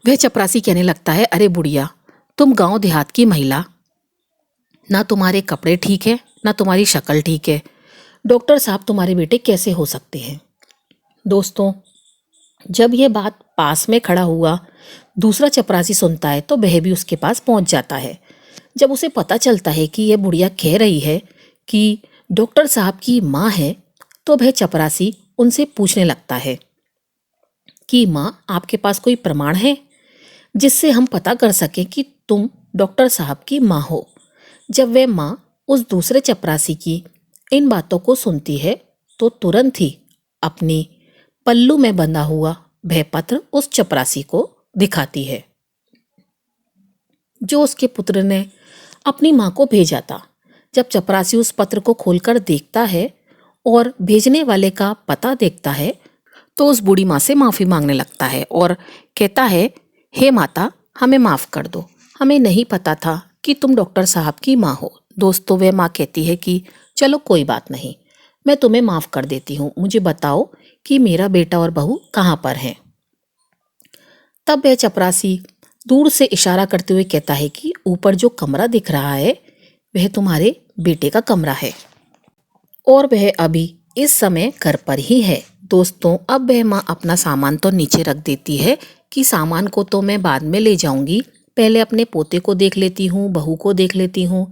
वह चपरासी कहने लगता है, अरे बुढ़िया, तुम गांव देहात की महिला, ना तुम्हारे कपड़े ठीक है ना तुम्हारी शक्ल ठीक है, डॉक्टर साहब तुम्हारे बेटे कैसे हो सकते हैं? दोस्तों, जब यह बात पास में खड़ा हुआ दूसरा चपरासी सुनता है तो वह भी उसके पास पहुंच जाता है। जब उसे पता चलता है कि यह बुढ़िया कह रही है कि डॉक्टर साहब की माँ है तो वह चपरासी उनसे पूछने लगता है कि माँ, आपके पास कोई प्रमाण है जिससे हम पता कर सकें कि तुम डॉक्टर साहब की माँ हो? जब वह माँ उस दूसरे चपरासी की इन बातों को सुनती है तो तुरंत ही अपनी पल्लू में बंधा हुआ वह पत्र उस चपरासी को दिखाती है जो उसके पुत्र ने अपनी माँ को भेजा था। जब चपरासी उस पत्र को खोलकर देखता है और भेजने वाले का पता देखता है तो उस बूढ़ी माँ से माफ़ी मांगने लगता है और कहता है, हे माता, हमें माफ़ कर दो, हमें नहीं पता था कि तुम डॉक्टर साहब की माँ हो। दोस्तों, वह माँ कहती है कि चलो कोई बात नहीं, मैं तुम्हें माफ़ कर देती हूँ, मुझे बताओ कि मेरा बेटा और बहू कहाँ पर हैं। तब वह चपरासी दूर से इशारा करते हुए कहता है कि ऊपर जो कमरा दिख रहा है वह तुम्हारे बेटे का कमरा है और वह अभी इस समय घर पर ही है। दोस्तों, अब वह माँ अपना सामान तो नीचे रख देती है कि सामान को तो मैं बाद में ले जाऊंगी, पहले अपने पोते को देख लेती हूँ, बहू को देख लेती हूँ।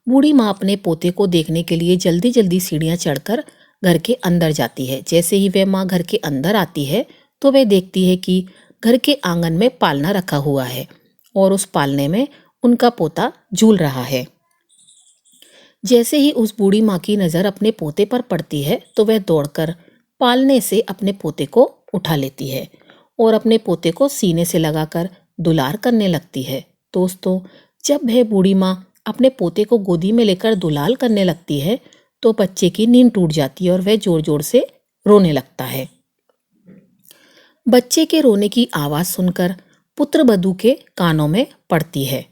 बूढ़ी माँ अपने पोते को देखने के लिए जल्दी जल्दी सीढ़ियाँ चढ़कर घर के अंदर जाती है। जैसे ही वह माँ घर के अंदर आती है तो वह देखती है कि घर के आंगन में पालना रखा हुआ है और उस पालने में उनका पोता झूल रहा है। जैसे ही उस बूढ़ी माँ की नज़र अपने पोते पर पड़ती है तो वह दौड़कर पालने से अपने पोते को उठा लेती है और अपने पोते को सीने से लगाकर दुलार करने लगती है। दोस्तों, जब वह बूढ़ी माँ अपने पोते को गोदी में लेकर दुलार करने लगती है तो बच्चे की नींद टूट जाती है और वह जोर जोर से रोने लगता है। बच्चे के रोने की आवाज़ सुनकर पुत्रवधू के कानों में पड़ती है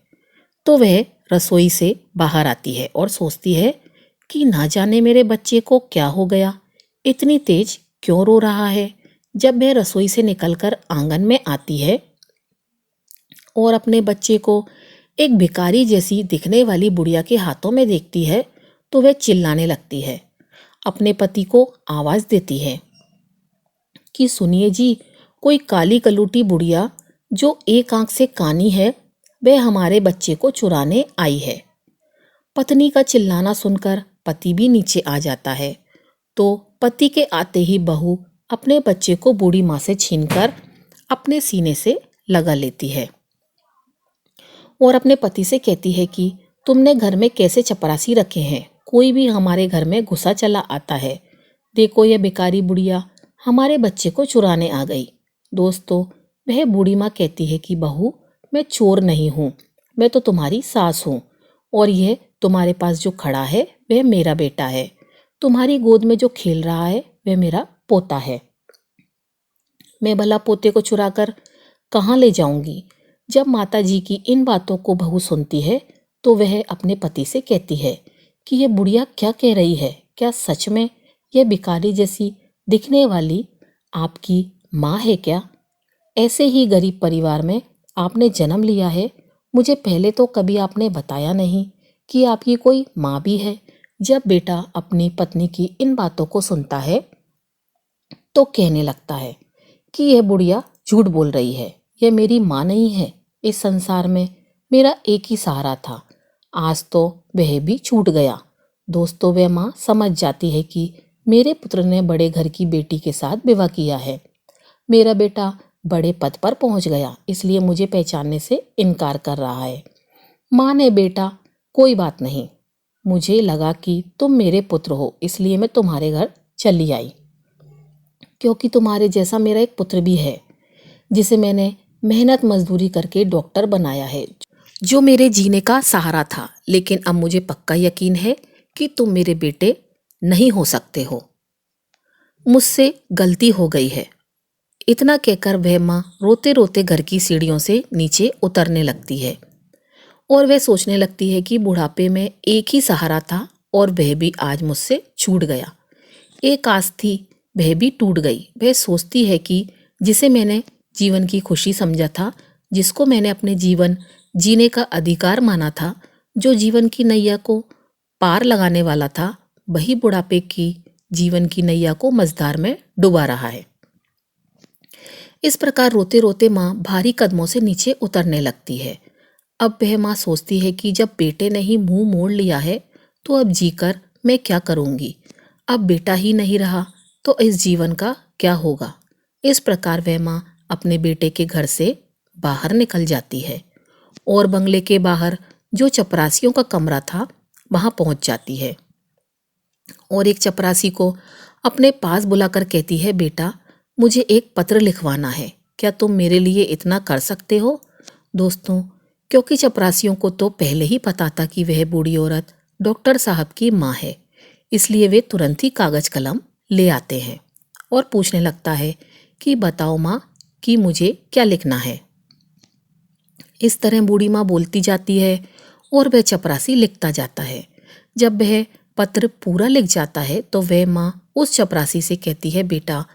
तो वह रसोई से बाहर आती है और सोचती है कि ना जाने मेरे बच्चे को क्या हो गया, इतनी तेज क्यों रो रहा है। जब वह रसोई से निकलकर आंगन में आती है और अपने बच्चे को एक भिखारी जैसी दिखने वाली बुढ़िया के हाथों में देखती है तो वह चिल्लाने लगती है। अपने पति को आवाज़ देती है कि सुनिए जी, कोई काली कलूटी बुढ़िया जो एक आंख से कानी है वह हमारे बच्चे को चुराने आई है। पत्नी का चिल्लाना सुनकर पति भी नीचे आ जाता है। तो पति के आते ही बहू अपने बच्चे को बूढ़ी माँ से छीनकर अपने सीने से लगा लेती है और अपने पति से कहती है कि तुमने घर में कैसे चपरासी रखे हैं, कोई भी हमारे घर में घुसा चला आता है। देखो यह बेकारी बुढ़िया हमारे बच्चे को चुराने आ गई। दोस्तों, वह बूढ़ी माँ कहती है कि बहू, मैं चोर नहीं हूँ, मैं तो तुम्हारी सास हूँ और यह तुम्हारे पास जो खड़ा है वह मेरा बेटा है। तुम्हारी गोद में जो खेल रहा है वह मेरा पोता है। मैं भला पोते को चुराकर कहाँ ले जाऊंगी। जब माता जी की इन बातों को बहू सुनती है तो वह अपने पति से कहती है कि यह बुढ़िया क्या कह रही है, क्या सच में यह भिखारी जैसी दिखने वाली आपकी माँ है क्या? ऐसे ही गरीब परिवार में आपने जन्म लिया है, मुझे पहले तो कभी आपने बताया नहीं कि आपकी कोई माँ भी है। जब बेटा अपनी पत्नी की इन बातों को सुनता है तो कहने लगता है कि यह बुढ़िया झूठ बोल रही है, यह मेरी माँ नहीं है। इस संसार में मेरा एक ही सहारा था, आज तो वह भी छूट गया। दोस्तों, वह माँ समझ जाती है कि मेरे पुत्र ने बड़े घर की बेटी के साथ विवाह किया है, मेरा बेटा बड़े पद पर पहुंच गया, इसलिए मुझे पहचानने से इनकार कर रहा है। माँ ने बेटा कोई बात नहीं, मुझे लगा कि तुम मेरे पुत्र हो इसलिए मैं तुम्हारे घर चली आई, क्योंकि तुम्हारे जैसा मेरा एक पुत्र भी है जिसे मैंने मेहनत मजदूरी करके डॉक्टर बनाया है, जो मेरे जीने का सहारा था। लेकिन अब मुझे पक्का यकीन है कि तुम मेरे बेटे नहीं हो सकते हो, मुझसे गलती हो गई है। इतना कहकर वह माँ रोते रोते घर की सीढ़ियों से नीचे उतरने लगती है और वह सोचने लगती है कि बुढ़ापे में एक ही सहारा था और वह भी आज मुझसे छूट गया। एक आस थी, वह भी टूट गई। वह सोचती है कि जिसे मैंने जीवन की खुशी समझा था, जिसको मैंने अपने जीवन जीने का अधिकार माना था, जो जीवन की नैया को पार लगाने वाला था, वही बुढ़ापे की जीवन की नैया को मझधार में डुबा रहा है। इस प्रकार रोते रोते माँ भारी कदमों से नीचे उतरने लगती है। अब वह माँ सोचती है कि जब बेटे ने ही मुंह मोड़ लिया है तो अब जीकर मैं क्या करूँगी। अब बेटा ही नहीं रहा तो इस जीवन का क्या होगा। इस प्रकार वह माँ अपने बेटे के घर से बाहर निकल जाती है और बंगले के बाहर जो चपरासियों का कमरा था वहाँ पहुँच जाती है और एक चपरासी को अपने पास बुलाकर कहती है, बेटा मुझे एक पत्र लिखवाना है, क्या तुम मेरे लिए इतना कर सकते हो? दोस्तों, क्योंकि चपरासियों को तो पहले ही पता था कि वह बूढ़ी औरत डॉक्टर साहब की माँ है, इसलिए वे तुरंत ही कागज कलम ले आते हैं और पूछने लगता है कि बताओ माँ कि मुझे क्या लिखना है। इस तरह बूढ़ी माँ बोलती जाती है और वह चपरासी लिखता जाता है। जब वह पत्र पूरा लिख जाता है तो वह माँ उस चपरासी से कहती है, बेटा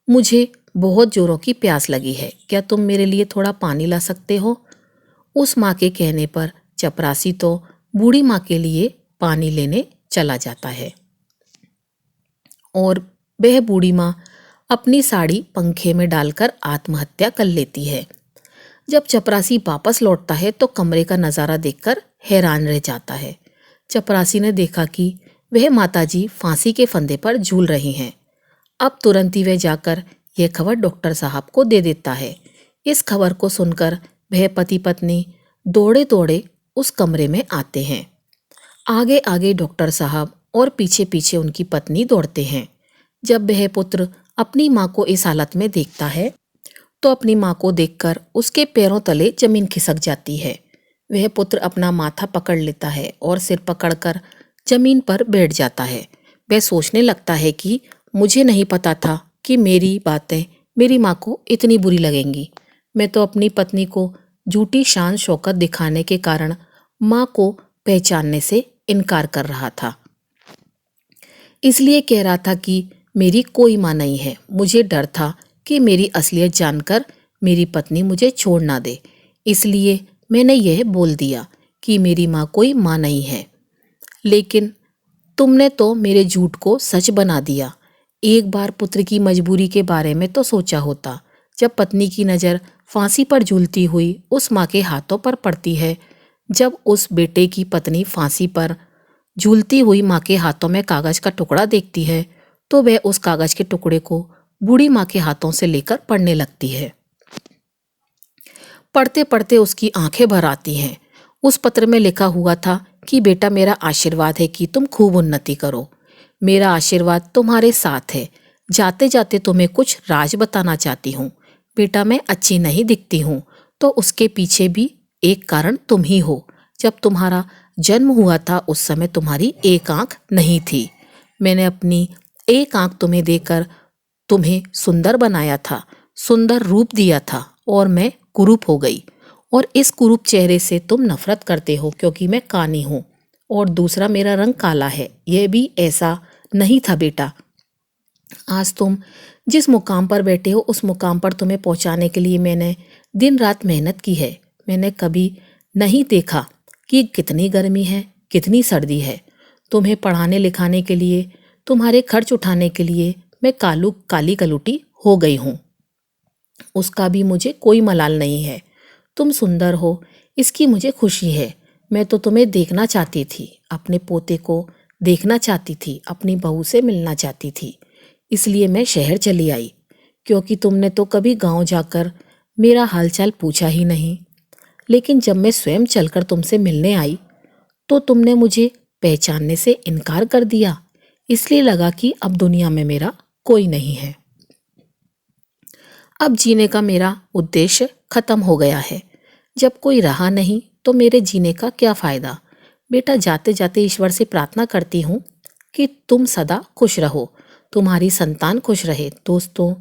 मुझे बहुत जोरों की प्यास लगी है, क्या तुम मेरे लिए थोड़ा पानी ला सकते हो? उस माँ के कहने पर चपरासी तो बूढ़ी माँ के लिए पानी लेने चला जाता है और वह बूढ़ी माँ अपनी साड़ी पंखे में डालकर आत्महत्या कर लेती है। जब चपरासी वापस लौटता है तो कमरे का नज़ारा देखकर हैरान रह जाता है। चपरासी ने देखा कि वह माताजी फांसी के फंदे पर झूल रही हैं। अब तुरंत ही वह जाकर यह खबर डॉक्टर साहब को दे देता है। इस खबर को सुनकर वह पति पत्नी दौड़े दौड़े उस कमरे में आते हैं। आगे आगे डॉक्टर साहब और पीछे पीछे उनकी पत्नी दौड़ते हैं। जब वह पुत्र अपनी माँ को इस हालत में देखता है तो अपनी माँ को देखकर उसके पैरों तले जमीन खिसक जाती है। वह पुत्र अपना माथा पकड़ लेता है और सिर पकड़कर जमीन पर बैठ जाता है। वह सोचने लगता है कि मुझे नहीं पता था कि मेरी बातें मेरी माँ को इतनी बुरी लगेंगी। मैं तो अपनी पत्नी को झूठी शान शौकत दिखाने के कारण माँ को पहचानने से इनकार कर रहा था, इसलिए कह रहा था कि मेरी कोई माँ नहीं है। मुझे डर था कि मेरी असलियत जानकर मेरी पत्नी मुझे छोड़ ना दे, इसलिए मैंने यह बोल दिया कि मेरी माँ कोई माँ नहीं है। लेकिन तुमने तो मेरे झूठ को सच बना दिया। एक बार पुत्र की मजबूरी के बारे में तो सोचा होता। जब पत्नी की नज़र फांसी पर झूलती हुई उस माँ के हाथों पर पड़ती है, जब उस बेटे की पत्नी फांसी पर झूलती हुई माँ के हाथों में कागज का टुकड़ा देखती है तो वह उस कागज के टुकड़े को बूढ़ी माँ के हाथों से लेकर पढ़ने लगती है। पढ़ते पढ़ते उसकी आंखें भर आती हैं। उस पत्र में लिखा हुआ था कि बेटा, मेरा आशीर्वाद है कि तुम खूब उन्नति करो। मेरा आशीर्वाद तुम्हारे साथ है। जाते जाते तुम्हें कुछ राज बताना चाहती हूँ। बेटा, मैं अच्छी नहीं दिखती हूँ तो उसके पीछे भी एक कारण तुम ही हो। जब तुम्हारा जन्म हुआ था उस समय तुम्हारी एक आंख नहीं थी। मैंने अपनी एक आंख तुम्हें देकर तुम्हें सुंदर बनाया था, सुंदर रूप दिया था और मैं कुरूप हो गई। और इस कुरूप चेहरे से तुम नफरत करते हो क्योंकि मैं कानी हूँ और दूसरा मेरा रंग काला है। यह भी ऐसा नहीं था बेटा। आज तुम जिस मुकाम पर बैठे हो उस मुकाम पर तुम्हें पहुंचाने के लिए मैंने दिन रात मेहनत की है। मैंने कभी नहीं देखा कि कितनी गर्मी है, कितनी सर्दी है। तुम्हें पढ़ाने लिखाने के लिए, तुम्हारे खर्च उठाने के लिए मैं काली कलूटी हो गई हूँ। उसका भी मुझे कोई मलाल नहीं है। तुम सुंदर हो इसकी मुझे खुशी है। मैं तो तुम्हें देखना चाहती थी, अपने पोते को देखना चाहती थी, अपनी बहू से मिलना चाहती थी। इसलिए मैं शहर चली आई, क्योंकि तुमने तो कभी गांव जाकर मेरा हालचाल पूछा ही नहीं। लेकिन जब मैं स्वयं चलकर तुमसे मिलने आई तो तुमने मुझे पहचानने से इनकार कर दिया। इसलिए लगा कि अब दुनिया में मेरा कोई नहीं है। अब जीने का मेरा उद्देश्य खत्म हो गया है। जब कोई रहा नहीं तो मेरे जीने का क्या फायदा। बेटा, जाते जाते ईश्वर से प्रार्थना करती हूँ कि तुम सदा खुश रहो, तुम्हारी संतान खुश रहे। दोस्तों,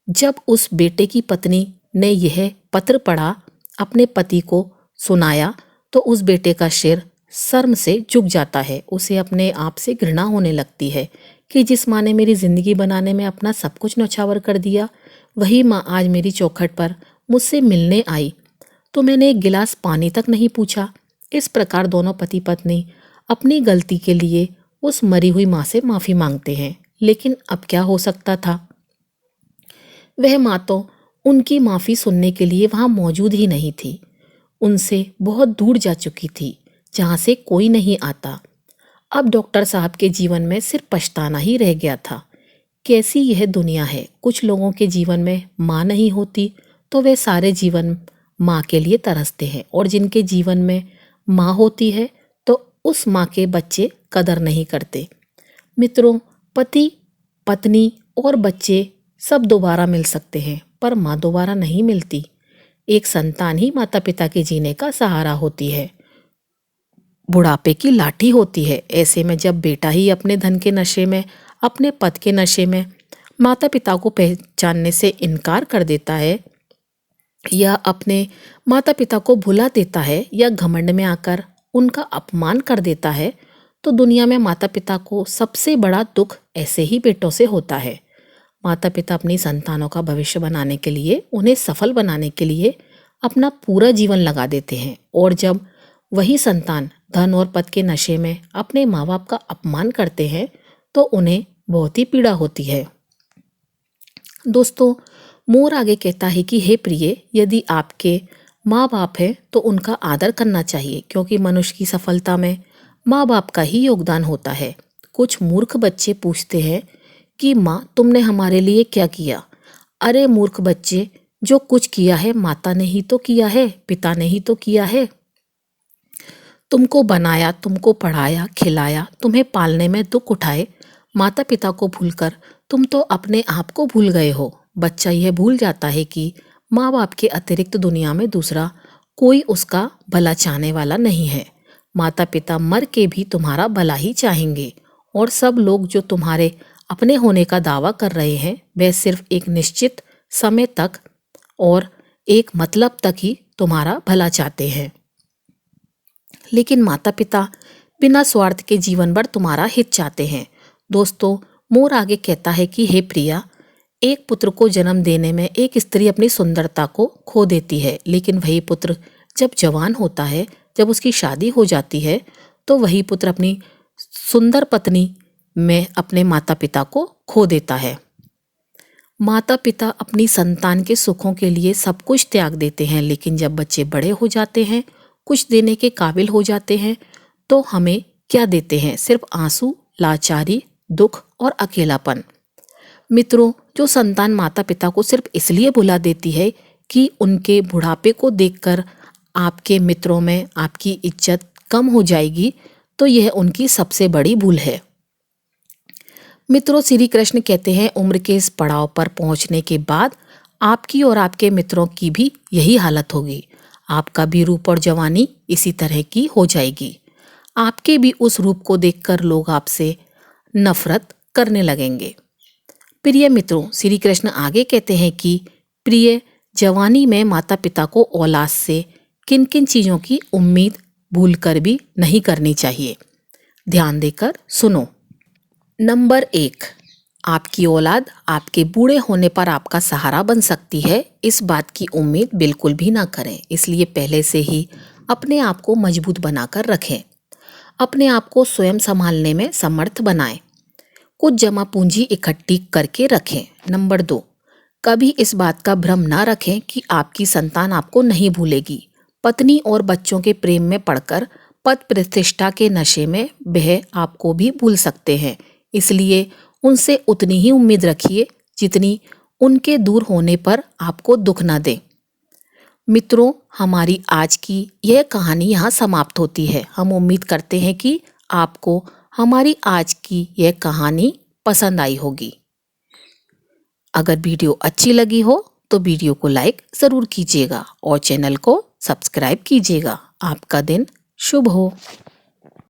जब उस बेटे की पत्नी ने यह पत्र पढ़ा, अपने पति को सुनाया, तो उस बेटे का सिर शर्म से झुक जाता है। उसे अपने आप से घृणा होने लगती है कि जिस माँ ने मेरी जिंदगी बनाने में अपना सब कुछ न्यौछावर कर दिया, वही माँ आज मेरी चौखट पर मुझसे मिलने आई तो मैंने एक गिलास पानी तक नहीं पूछा। इस प्रकार दोनों पति पत्नी अपनी गलती के लिए उस मरी हुई माँ से माफी मांगते हैं। लेकिन अब क्या हो सकता था, वह माँ तो उनकी माफी सुनने के लिए वहां मौजूद ही नहीं थी। उनसे बहुत दूर जा चुकी थी, जहां से कोई नहीं आता। अब डॉक्टर साहब के जीवन में सिर्फ पछताना ही रह गया था। कैसी यह दुनिया है। कुछ लोगों के जीवन में माँ नहीं होती तो वे सारे जीवन माँ के लिए तरसते हैं, और जिनके जीवन में माँ होती है तो उस माँ के बच्चे कदर नहीं करते। मित्रों, पति, पत्नी और बच्चे सब दोबारा मिल सकते हैं, पर माँ दोबारा नहीं मिलती। एक संतान ही माता पिता के जीने का सहारा होती है, बुढ़ापे की लाठी होती है। ऐसे में जब बेटा ही अपने धन के नशे में, अपने पद के नशे में माता पिता को पहचानने से इनकार कर देता है, या अपने माता पिता को भुला देता है, या घमंड में आकर उनका अपमान कर देता है, तो दुनिया में माता पिता को सबसे बड़ा दुख ऐसे ही बेटों से होता है। माता पिता अपनी संतानों का भविष्य बनाने के लिए, उन्हें सफल बनाने के लिए अपना पूरा जीवन लगा देते हैं, और जब वही संतान धन और पद के नशे में अपने माँ बाप का अपमान करते हैं तो उन्हें बहुत ही पीड़ा होती है। दोस्तों, मोर आगे कहता है कि हे प्रिय, यदि आपके माँ बाप हैं तो उनका आदर करना चाहिए, क्योंकि मनुष्य की सफलता में माँ बाप का ही योगदान होता है। कुछ मूर्ख बच्चे पूछते हैं कि माँ, तुमने हमारे लिए क्या किया। अरे मूर्ख बच्चे, जो कुछ किया है माता ने ही तो किया है, पिता ने ही तो किया है। तुमको बनाया, तुमको पढ़ाया, खिलाया, तुम्हें पालने में दुख उठाए। माता पिता को भूलकर तुम तो अपने आप को भूल गए हो। बच्चा यह भूल जाता है कि माँ बाप के अतिरिक्त दुनिया में दूसरा कोई उसका भला चाहने वाला नहीं है। माता पिता मर के भी तुम्हारा भला ही चाहेंगे, और सब लोग जो तुम्हारे अपने होने का दावा कर रहे हैं वे सिर्फ एक निश्चित समय तक और एक मतलब तक ही तुम्हारा भला चाहते हैं। लेकिन माता पिता बिना स्वार्थ के जीवन भर तुम्हारा हित चाहते हैं। दोस्तों, मोर आगे कहता है कि हे प्रिया, एक पुत्र को जन्म देने में एक स्त्री अपनी सुंदरता को खो देती है, लेकिन वही पुत्र जब जवान होता है, जब उसकी शादी हो जाती है, तो वही पुत्र अपनी सुंदर पत्नी में अपने माता पिता को खो देता है। माता पिता अपनी संतान के सुखों के लिए सब कुछ त्याग देते हैं, लेकिन जब बच्चे बड़े हो जाते हैं, कुछ देने के काबिल हो जाते हैं, तो हमें क्या देते हैं? सिर्फ आंसू, लाचारी, दुख और अकेलापन। मित्रों, जो संतान माता पिता को सिर्फ इसलिए भुला देती है कि उनके बुढ़ापे को देखकर आपके मित्रों में आपकी इज्जत कम हो जाएगी, तो यह उनकी सबसे बड़ी भूल है। मित्रों, श्री कृष्ण कहते हैं उम्र के इस पड़ाव पर पहुंचने के बाद आपकी और आपके मित्रों की भी यही हालत होगी। आपका भी रूप और जवानी इसी तरह की हो जाएगी। आपके भी उस रूप को देखकर लोग आपसे नफरत करने लगेंगे। प्रिय मित्रों, श्री कृष्ण आगे कहते हैं कि प्रिय, जवानी में माता पिता को औलाद से किन किन चीज़ों की उम्मीद भूलकर भी नहीं करनी चाहिए। ध्यान देकर सुनो। नंबर 1, आपकी औलाद आपके बूढ़े होने पर आपका सहारा बन सकती है, इस बात की उम्मीद बिल्कुल भी ना करें। इसलिए पहले से ही अपने आप को मजबूत बनाकर रखें। अपने आप को स्वयं संभालने में समर्थ बनाएं। कुछ जमा पूंजी इकट्ठी करके रखें। नंबर 2, कभी इस बात का भ्रम ना रखें कि आपकी संतान आपको नहीं भूलेगी। पत्नी और बच्चों के प्रेम में पड़कर पद प्रतिष्ठा के नशे में वह आपको भी भूल सकते हैं। इसलिए उनसे उतनी ही उम्मीद रखिए जितनी उनके दूर होने पर आपको दुख ना दे। मित्रों, हमारी आज की यह कहानी यहाँ समाप्त होती है। हम उम्मीद करते हैं कि आपको हमारी आज की यह कहानी पसंद आई होगी। अगर वीडियो अच्छी लगी हो तो वीडियो को लाइक ज़रूर कीजिएगा और चैनल को सब्सक्राइब कीजिएगा। आपका दिन शुभ हो।